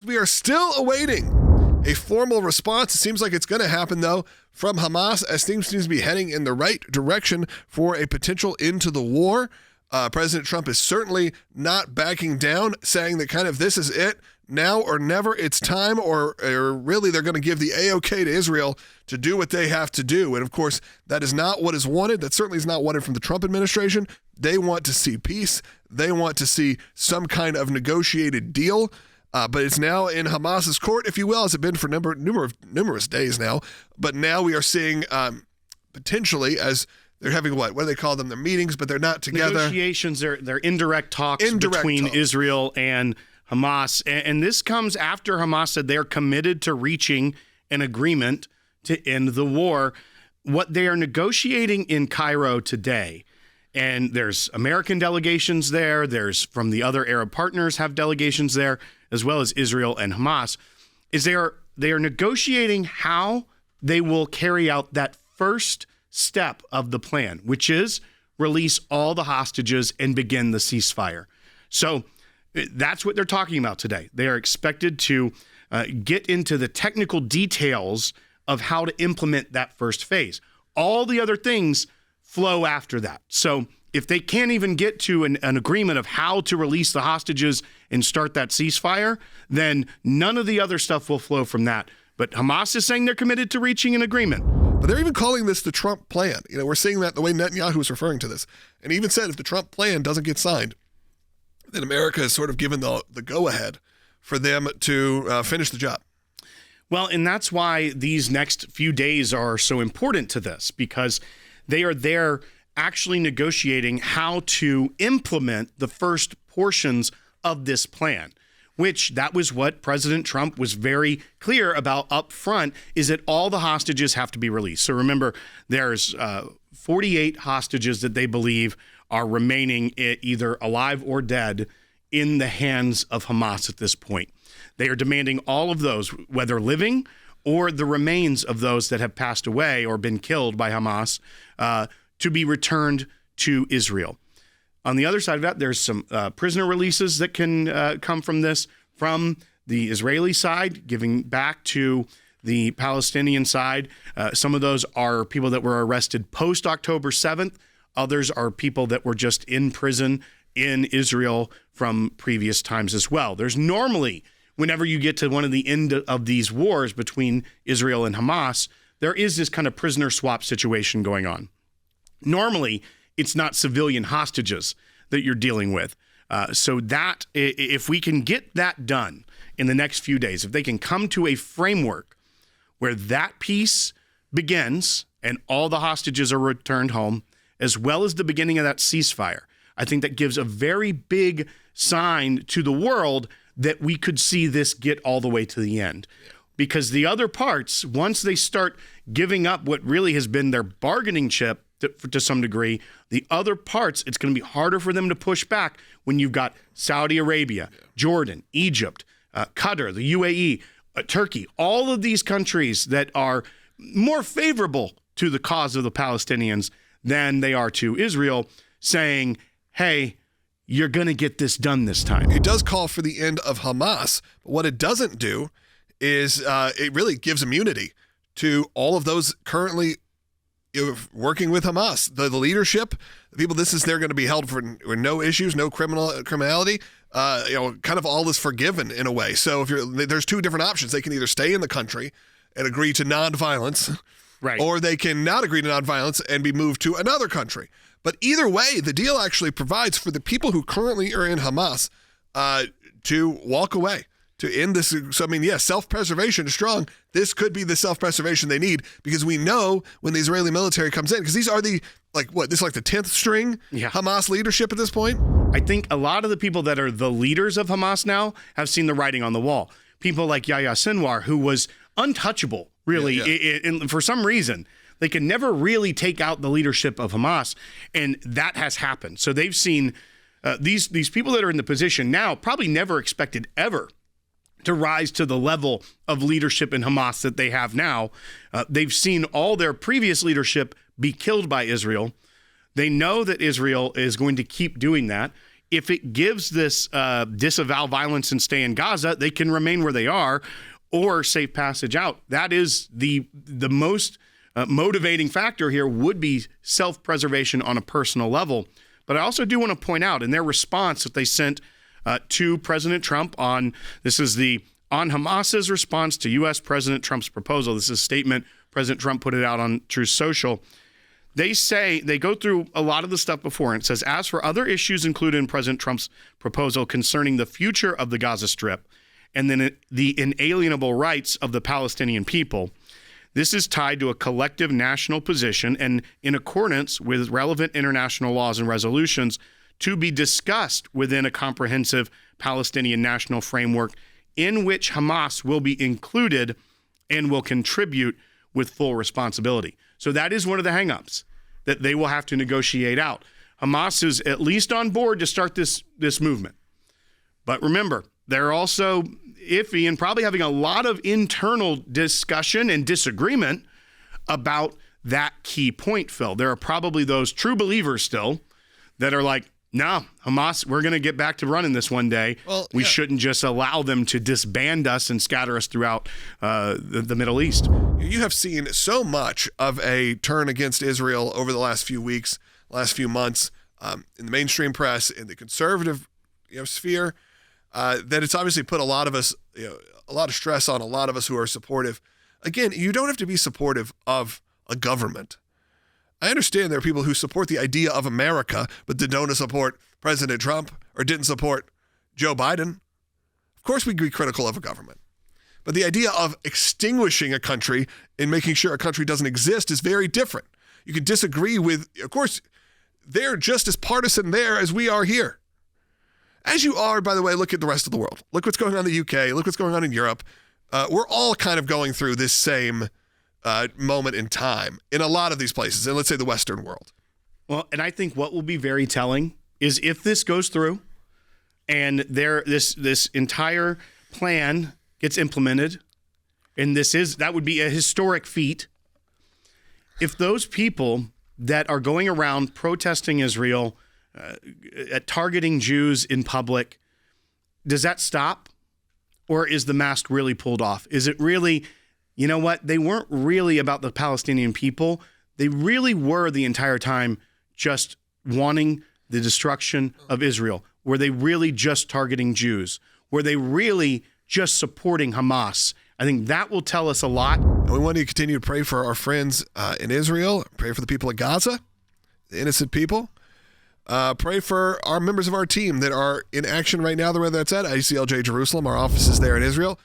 We are still awaiting a formal response. It seems like it's going to happen, though, from Hamas, as things seem to be heading in the right direction for a potential end to the war. President Trump is certainly not backing down, saying that kind of this is it, now or never, it's time, or really they're going to give the A-OK to Israel to do what they have to do. And of course, that is not what is wanted. That certainly is not wanted from the Trump administration. They want to see peace. They want to see some kind of negotiated deal. But it's now in Hamas's court, if you will, as it's been for numerous days now. But now we are seeing potentially, as they're having what do they call them? Their meetings, but they're not together. Negotiations, they're indirect talks between Israel and Hamas. And this comes after Hamas said they're committed to reaching an agreement to end the war. What they are negotiating in Cairo today, and there's American delegations there, there's from the other Arab partners have delegations there, as well as Israel and Hamas, is they are negotiating how they will carry out that first step of the plan, which is release all the hostages and begin the ceasefire. So that's what they're talking about today. They are expected to get into the technical details of how to implement that first phase. All the other things flow after that. So if they can't even get to an agreement of how to release the hostages and start that ceasefire, then none of the other stuff will flow from that. But Hamas is saying they're committed to reaching an agreement. But they're even calling this the Trump plan. You know, we're seeing that the way Netanyahu is referring to this. And he even said if the Trump plan doesn't get signed, then America has sort of given the go-ahead for them to finish the job. Well, and that's why these next few days are so important to this, because they are there actually negotiating how to implement the first portions of this plan, which that was what President Trump was very clear about up front, is that all the hostages have to be released. So remember, there's 48 hostages that they believe are remaining either alive or dead in the hands of Hamas at this point. They are demanding all of those, whether living or the remains of those that have passed away or been killed by Hamas, to be returned to Israel. On the other side of that, there's some prisoner releases that can come from this, from the Israeli side, giving back to the Palestinian side. Some of those are people that were arrested post-October 7th. Others are people that were just in prison in Israel from previous times as well. There's normally, whenever you get to one of the end of these wars between Israel and Hamas, there is this kind of prisoner swap situation going on. Normally, it's not civilian hostages that you're dealing with. So that, if we can get that done in the next few days, if they can come to a framework where that peace begins and all the hostages are returned home, as well as the beginning of that ceasefire, I think that gives a very big sign to the world that we could see this get all the way to the end. Because the other parts, once they start giving up what really has been their bargaining chip to some degree, the other parts, it's going to be harder for them to push back when you've got Saudi Arabia, Jordan, Egypt, Qatar, the UAE, Turkey, all of these countries that are more favorable to the cause of the Palestinians than they are to Israel, saying, hey, you're going to get this done this time. It does call for the end of Hamas, but what it doesn't do is it really gives immunity to all of those currently working with Hamas, the leadership, the people. They're going to be held for no issues, no criminality. Kind of all is forgiven in a way. So there's two different options. They can either stay in the country and agree to nonviolence, right, or they can not agree to nonviolence and be moved to another country. But either way, the deal actually provides for the people who currently are in Hamas to walk away, to end this. So, I mean, yes, self-preservation is strong. This could be the self-preservation they need, because we know when the Israeli military comes in, because these are this is like the 10th string Hamas leadership at this point. I think a lot of the people that are the leaders of Hamas now have seen the writing on the wall. People like Yahya Sinwar, who was untouchable, really, and for some reason. They could never really take out the leadership of Hamas, and that has happened. So they've seen these people that are in the position now probably never expected ever to rise to the level of leadership in Hamas that they have now. They've seen all their previous leadership be killed by Israel. They know that Israel is going to keep doing that. if it gives this disavow violence and stay in Gaza, they can remain where they are or safe passage out. That is the most motivating factor here would be self-preservation on a personal level. But I also do want to point out in their response that they sent to President Trump on Hamas's response to U.S. President Trump's proposal. This is a statement. President Trump put it out on Truth Social. They go through a lot of the stuff before, and it says, as for other issues included in President Trump's proposal concerning the future of the Gaza Strip and then the inalienable rights of the Palestinian people, this is tied to a collective national position and in accordance with relevant international laws and resolutions to be discussed within a comprehensive Palestinian national framework in which Hamas will be included and will contribute with full responsibility. So that is one of the hangups that they will have to negotiate out. Hamas is at least on board to start this movement. But remember, they're also iffy and probably having a lot of internal discussion and disagreement about that key point, Phil. There are probably those true believers still that are like, no, Hamas, we're going to get back to running this one day. Well, we shouldn't just allow them to disband us and scatter us throughout the Middle East. You have seen so much of a turn against Israel over the last few weeks, last few months, in the mainstream press, in the conservative sphere, that it's obviously put a lot of us, a lot of stress on a lot of us who are supportive. Again, you don't have to be supportive of a government. I understand there are people who support the idea of America, but don't support President Trump or didn't support Joe Biden. Of course, we'd be critical of a government. But the idea of extinguishing a country and making sure a country doesn't exist is very different. You can disagree with, of course, they're just as partisan there as we are here. As you are, by the way, look at the rest of the world. Look what's going on in the UK. Look what's going on in Europe. We're all kind of going through this same moment in time in a lot of these places, and let's say the Western world. Well, and I think what will be very telling is if this goes through and this entire plan gets implemented, and that would be a historic feat. If those people that are going around protesting Israel, targeting Jews in public, does that stop? Or is the mask really pulled off? Is it really, you know what? They weren't really about the Palestinian people. They really were the entire time just wanting the destruction of Israel. Were they really just targeting Jews? Were they really just supporting Hamas? I think that will tell us a lot. And we want to continue to pray for our friends in Israel, pray for the people of Gaza, the innocent people. Pray for our members of our team that are in action right now, whether that's at ACLJ Jerusalem, our offices there in Israel.